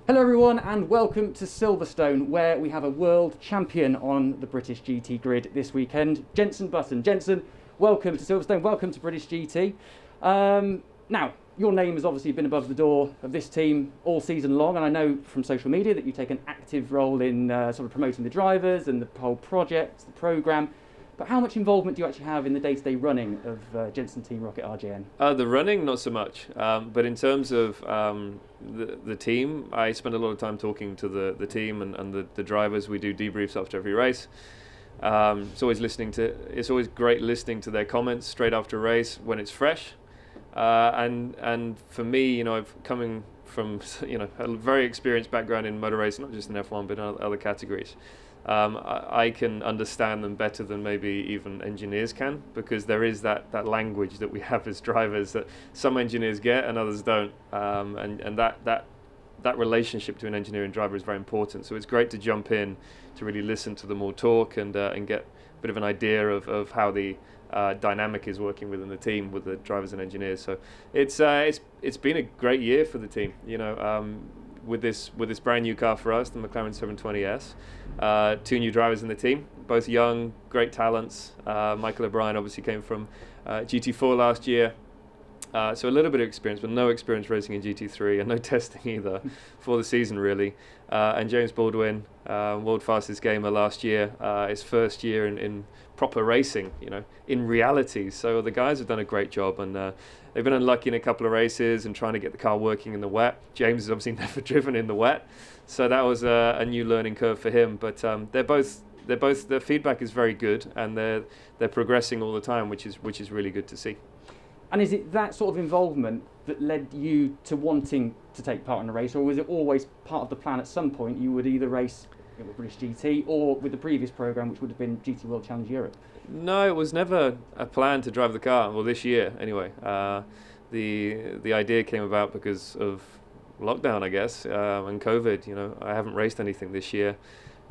Hello everyone and welcome to Silverstone, where we have a world champion on the British GT grid this weekend, Jenson Button. Jenson, welcome to Silverstone, welcome to British GT. Now, your name has obviously been above the door of this team all season long, and I know from social media that you take an active role in sort of promoting the drivers and the whole project, the programme. But how much involvement do you actually have in the day-to-day running of Jenson Team Rocket Rjn? The running, not so much. But in terms of the team, I spend a lot of time talking to the team and the drivers. We do debriefs after every race. It's always great listening to their comments straight after a race when it's fresh. And for me, I've coming from a very experienced background in motor racing, not just in F1 but in other categories. I can understand them better than maybe even engineers can, because there is that language that we have as drivers that some engineers get and others don't, and that relationship between engineer and driver is very important. So it's great to jump in to really listen to them all talk and get a bit of an idea of how the dynamic is working within the team with the drivers and engineers. So it's been a great year for the team. With this brand new car for us, the McLaren 720S, two new drivers in the team, both young, great talents. Michael O'Brien obviously came from GT4 last year, so a little bit of experience, but no experience racing in GT3 and no testing either for the season really. And James Baldwin, world fastest gamer last year, his first year in proper racing, in reality. So the guys have done a great job, and they've been unlucky in a couple of races and trying to get the car working in the wet. James has obviously never driven in the wet, so that was a new learning curve for him. But their feedback is very good, and they're progressing all the time, which is really good to see. And is it that sort of involvement that led you to wanting to take part in a race, or was it always part of the plan at some point you would either race with British GT or with the previous programme, which would have been GT World Challenge Europe? No, it was never a plan to drive the car. Well, this year anyway. The idea came about because of lockdown, I guess, and COVID. I haven't raced anything this year.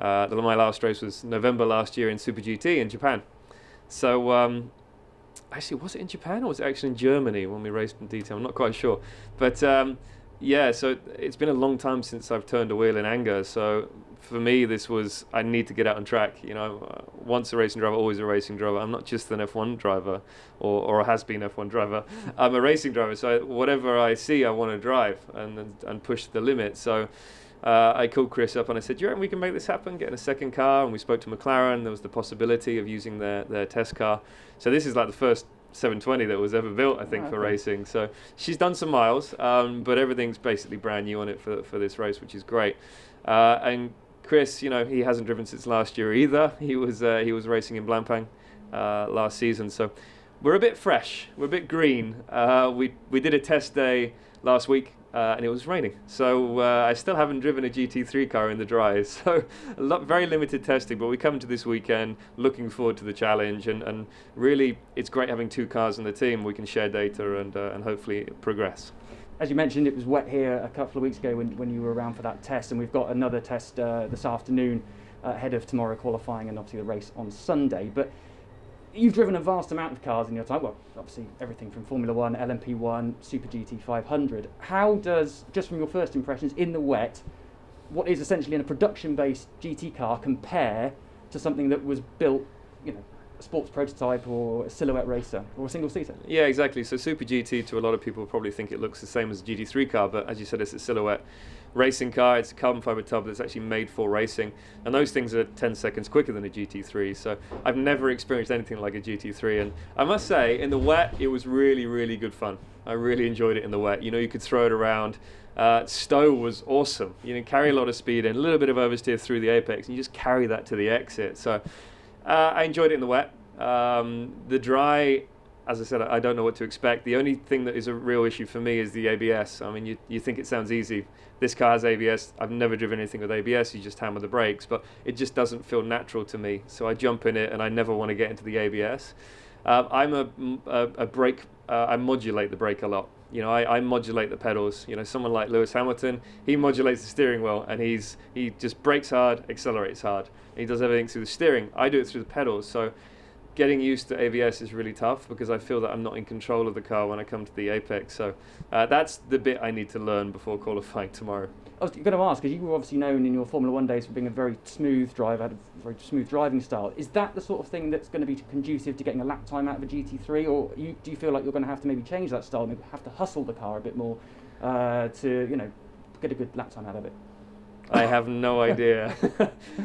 My last race was November last year in Super GT in Japan. So actually, was it in Japan or was it actually in Germany when we raced in detail? I'm not quite sure. But yeah, so it's been a long time since I've turned a wheel in anger. So for me, I need to get out on track. Once a racing driver, always a racing driver. I'm not just an F1 driver or a has-been F1 driver. I'm a racing driver. So whatever I see, I want to drive and push the limit. So I called Chris up and I said, do you reckon we can make this happen, get in a second car? And we spoke to McLaren. There was the possibility of using their test car. So this is like the first 720 that was ever built, I think, for racing. So she's done some miles, but everything's basically brand new on it for this race, which is great. And Chris, he hasn't driven since last year either. He was racing in Blancpain last season. So we're a bit fresh, we're a bit green. We did a test day last week, and it was raining, so I still haven't driven a GT3 car in the dry, so very limited testing, but we come to this weekend looking forward to the challenge, and really it's great having two cars in the team. We can share data and hopefully progress. As you mentioned, it was wet here a couple of weeks ago when you were around for that test, and we've got another test this afternoon ahead of tomorrow qualifying and obviously the race on Sunday. But you've driven a vast amount of cars in your time, well, obviously everything from Formula 1, LMP1, Super GT 500. How does, just from your first impressions in the wet, what is essentially in a production-based GT car compare to something that was built, a sports prototype or a silhouette racer or a single-seater? Yeah, exactly. So Super GT, to a lot of people, probably think it looks the same as a GT3 car, but as you said, it's a silhouette racing car. It's a carbon fibre tub that's actually made for racing, and those things are 10 seconds quicker than a GT3. So I've never experienced anything like a GT3, and I must say, in the wet, it was really, really good fun. I really enjoyed it in the wet. You could throw it around. Stow was awesome. Carry a lot of speed and a little bit of oversteer through the apex, and you just carry that to the exit. So I enjoyed it in the wet. The dry, as I said, I don't know what to expect. The only thing that is a real issue for me is the ABS. I mean, you think it sounds easy. This car has ABS. I've never driven anything with ABS. You just hammer the brakes, but it just doesn't feel natural to me. So I jump in it, and I never want to get into the ABS. I'm a brake. I modulate the brake a lot. I modulate the pedals. Someone like Lewis Hamilton, he modulates the steering wheel, and he just brakes hard, accelerates hard. He does everything through the steering. I do it through the pedals. So getting used to ABS is really tough because I feel that I'm not in control of the car when I come to the apex. So that's the bit I need to learn before qualifying tomorrow. I was going to ask, because you were obviously known in your Formula One days for being a very smooth driver, had a very smooth driving style. Is that the sort of thing that's going to be conducive to getting a lap time out of a GT3, or do you feel like you're going to have to maybe change that style, maybe have to hustle the car a bit more to get a good lap time out of it? I have no idea.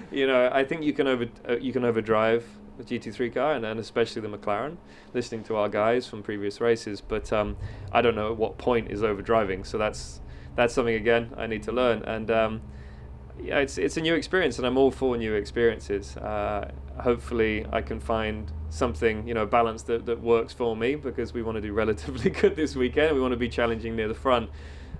I think you can overdrive the GT3 car, and especially the McLaren, listening to our guys from previous races. But I don't know at what point is overdriving. So that's something again I need to learn. And it's a new experience, and I'm all for new experiences. Hopefully, I can find something, a balance that works for me, because we want to do relatively good this weekend. We want to be challenging near the front.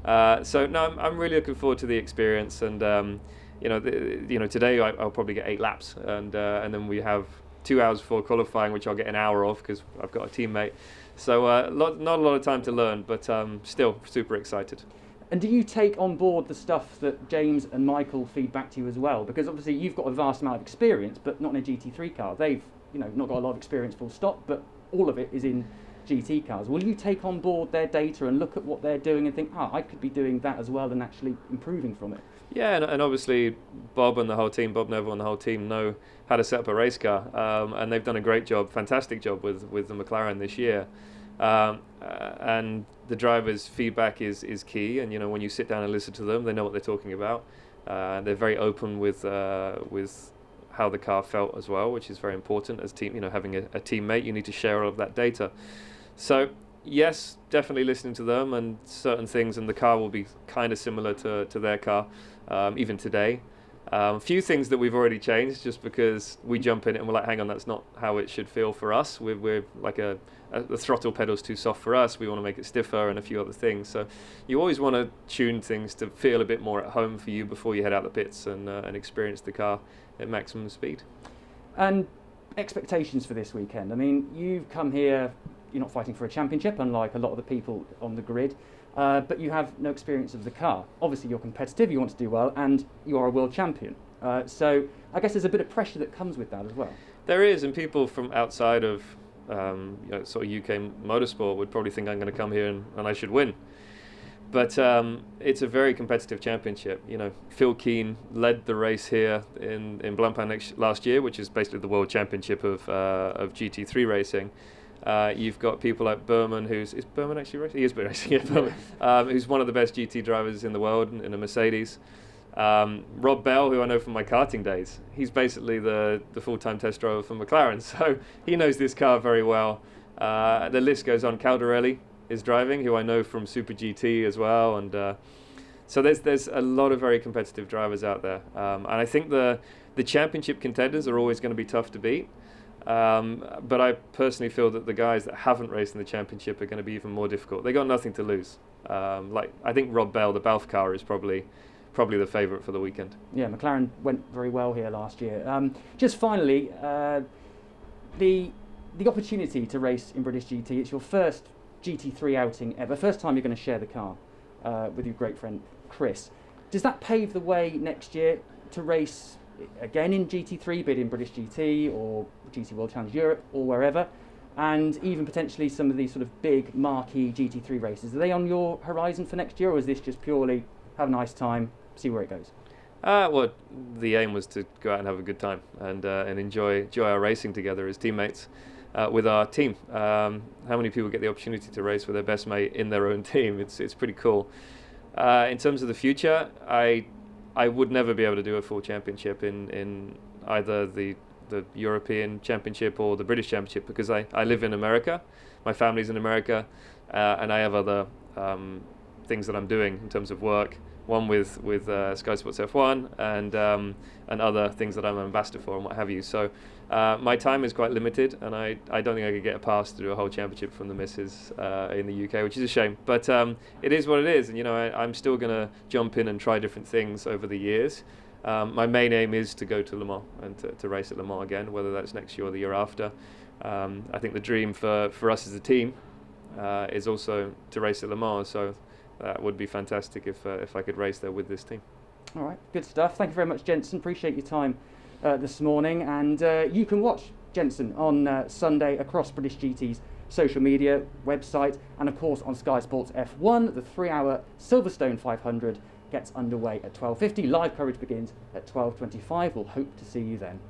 So no, I'm really looking forward to the experience, and today I'll probably get 8 laps, and then we have 2 hours before qualifying, which I'll get an hour of because I've got a teammate. So not a lot of time to learn, but still super excited. And do you take on board the stuff that James and Michael feed back to you as well? Because obviously you've got a vast amount of experience, but not in a GT3 car. They've not got a lot of experience full stop, but all of it is in GT cars. Will you take on board their data and look at what they're doing and think, I could be doing that as well, and actually improving from it? Yeah, and obviously Bob and the whole team, Bob Neville and the whole team, know how to set up a race car, and they've done a great job, fantastic job with the McLaren this year. And the drivers' feedback is key, and when you sit down and listen to them, they know what they're talking about. They're very open with how the car felt as well, which is very important as team. Having a teammate, you need to share all of that data. So yes, definitely listening to them, and certain things in the car will be kind of similar to their car, even today. A few things that we've already changed just because we jump in it and we're like, hang on, that's not how it should feel for us. We're like the throttle pedal's too soft for us. We want to make it stiffer, and a few other things. So you always want to tune things to feel a bit more at home for you before you head out the pits and experience the car at maximum speed. And expectations for this weekend. I mean, you've come here, you're not fighting for a championship, unlike a lot of the people on the grid, but you have no experience of the car. Obviously, you're competitive, you want to do well, and you are a world champion. So I guess there's a bit of pressure that comes with that as well. There is, and people from outside of sort of UK motorsport would probably think I'm going to come here and I should win. But it's a very competitive championship. Phil Keane led the race here in Blancpain last year, which is basically the world championship of GT3 racing. You've got people like Berman, is Berman actually racing? He is racing, yeah, Berman, who's one of the best GT drivers in the world in a Mercedes. Rob Bell, who I know from my karting days, he's basically the full-time test driver for McLaren, so he knows this car very well. The list goes on. Caldarelli is driving, who I know from Super GT as well, and so there's a lot of very competitive drivers out there, and I think the championship contenders are always going to be tough to beat. But I personally feel that the guys that haven't raced in the championship are going to be even more difficult. They got nothing to lose. I think Rob Bell, the Balfe car, is probably the favourite for the weekend. Yeah, McLaren went very well here last year. Just finally, the opportunity to race in British GT. It's your first GT3 outing ever. First time you're going to share the car with your great friend Chris. Does that pave the way next year to race again in GT3, be it in British GT or GT World Challenge Europe or wherever, and even potentially some of these sort of big marquee GT3 races? Are they on your horizon for next year, or is this just purely have a nice time, see where it goes? Well, the aim was to go out and have a good time and enjoy our racing together as teammates with our team. How many people get the opportunity to race with their best mate in their own team? It's pretty cool. In terms of the future, I would never be able to do a full championship in either the European Championship or the British Championship, because I live in America, my family's in America, and I have other things that I'm doing in terms of work. One with Sky Sports F1 and other things that I'm an ambassador for and what have you. So my time is quite limited, and I don't think I could get a pass to do a whole championship from the missus in the UK, which is a shame. But it is what it is, and I'm still going to jump in and try different things over the years. My main aim is to go to Le Mans and to race at Le Mans again, whether that's next year or the year after. I think the dream for us as a team is also to race at Le Mans, so that would be fantastic if I could race there with this team. All right, good stuff. Thank you very much, Jenson. Appreciate your time this morning. And you can watch Jenson on Sunday across British GT's social media, website, and of course on Sky Sports F1, the 3-hour Silverstone 500 gets underway at 12:50. Live coverage begins at 12:25. We'll hope to see you then.